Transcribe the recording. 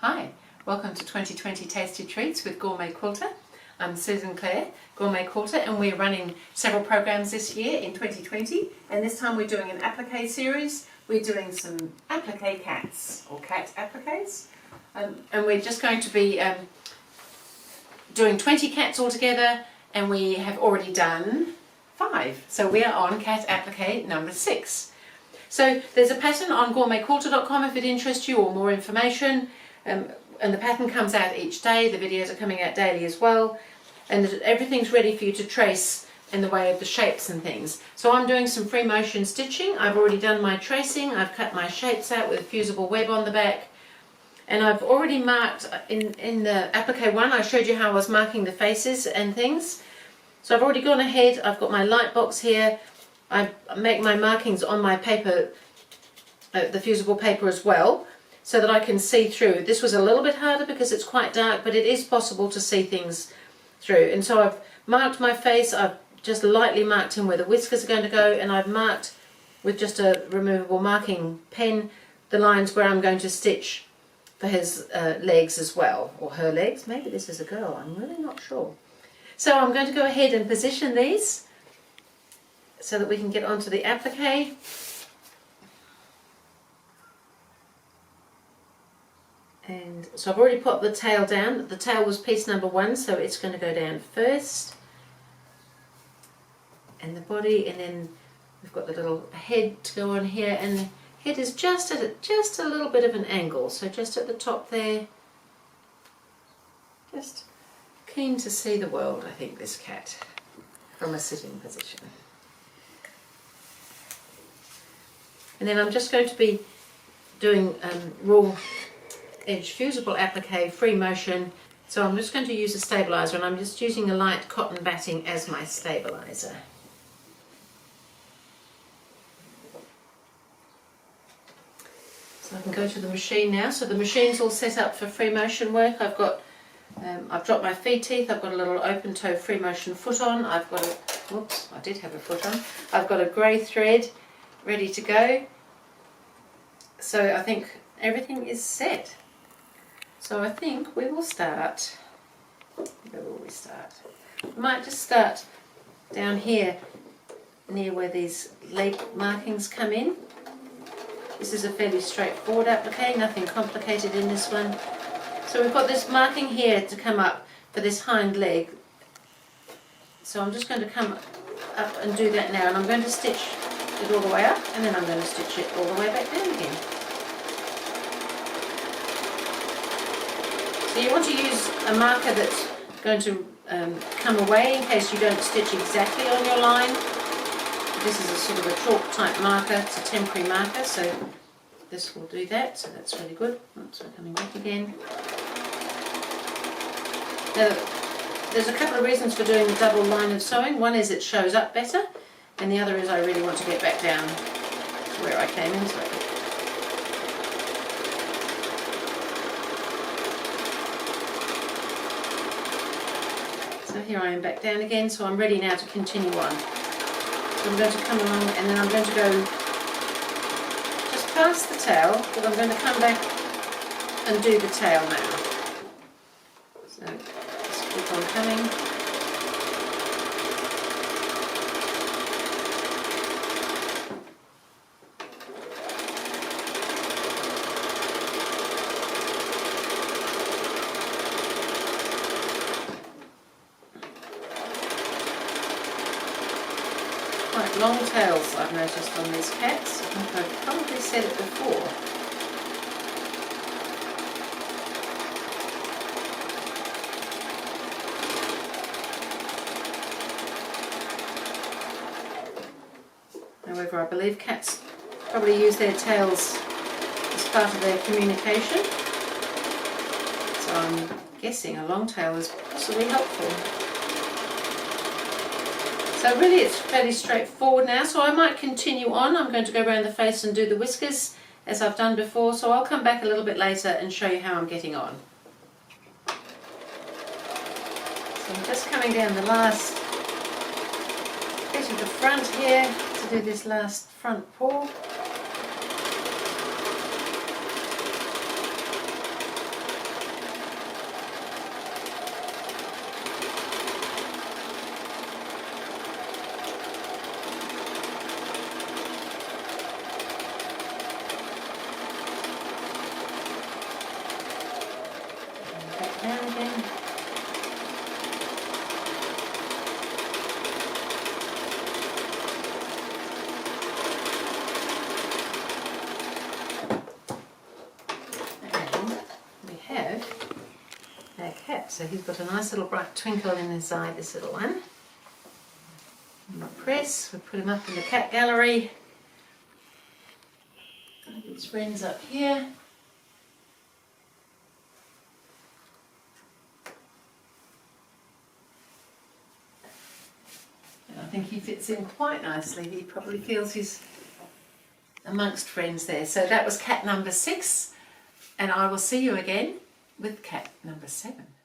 Hi, welcome to 2020 Tasty Treats with GourmetQuilter. I'm Susan Clare, GourmetQuilter, and we're running several programs this year in 2020, and this time we're doing an applique series. We're doing some applique cats, or cat appliques, and we're just going to be doing 20 cats altogether, and we have already done 5. So we are on cat applique number 6. So there's a pattern on GourmetQuilter.com if it interests you, or more information. And the pattern comes out each day. The videos are coming out daily as well, and everything's ready for you to trace in the way of the shapes and things. So I'm doing some free motion stitching. I've already done my tracing. I've cut my shapes out with a fusible web on the back, and I've already marked in the applique one. I showed you how I was marking the faces and things. So I've already gone ahead. I've got my light box here. I make my markings on my paper, the fusible paper as well, so that I can see through. This was a little bit harder because it's quite dark, but it is possible to see things through. And so I've marked my face. I've just lightly marked in where the whiskers are going to go, and I've marked with just a removable marking pen the lines where I'm going to stitch for his legs as well, or her legs. Maybe this is a girl, I'm really not sure. So I'm going to go ahead and position these so that we can get onto the applique. And so I've already put the tail down. The tail was piece number 1, so it's going to go down first. And the body, and then we've got the little head to go on here, and the head is just at just a little bit of an angle, so just at the top there. Just keen to see the world, I think, this cat, from a sitting position. And then I'm just going to be doing raw edge fusible applique free motion, so I'm just going to use a stabilizer, and I'm just using a light cotton batting as my stabilizer. So I can go to the machine now. So the machine's all set up for free motion work. I've got I've dropped my feed teeth. I've got a little open toe free motion foot on. I've got a, whoops, I did have a foot on. I've got a grey thread ready to go. So I think everything is set. So I think we will start. Where will we start? We might just start down here near where these leg markings come in. This is a fairly straightforward applique, nothing complicated in this one. So we've got this marking here to come up for this hind leg. So I'm just going to come up and do that now, and I'm going to stitch it all the way up, and then I'm going to stitch it all the way back down again. So you want to use a marker that's going to come away in case you don't stitch exactly on your line. This is a sort of a chalk type marker, it's a temporary marker, so this will do that, so that's really good. Oops, we're coming back again. Now, there's a couple of reasons for doing the double line of sewing. One is it shows up better, and the other is I really want to get back down to where I came into it. So here I am back down again, so I'm ready now to continue on. So I'm going to come along, and then I'm going to go just past the tail, but I'm going to come back and do the tail now. So just keep on coming. Quite long tails I've noticed on these cats. I think I've probably said it before. However, I believe cats probably use their tails as part of their communication. So I'm guessing a long tail is possibly helpful. So really it's fairly straightforward now, so I might continue on. I'm going to go around the face and do the whiskers as I've done before, so I'll come back a little bit later and show you how I'm getting on. So I'm just coming down the last bit of the front here to do this last front paw. So he's got a nice little bright twinkle in his eye, this little one. And we press, we put him up in the cat gallery. His friends up here. And I think he fits in quite nicely. He probably feels he's amongst friends there. So that was cat number 6, and I will see you again with cat number 7.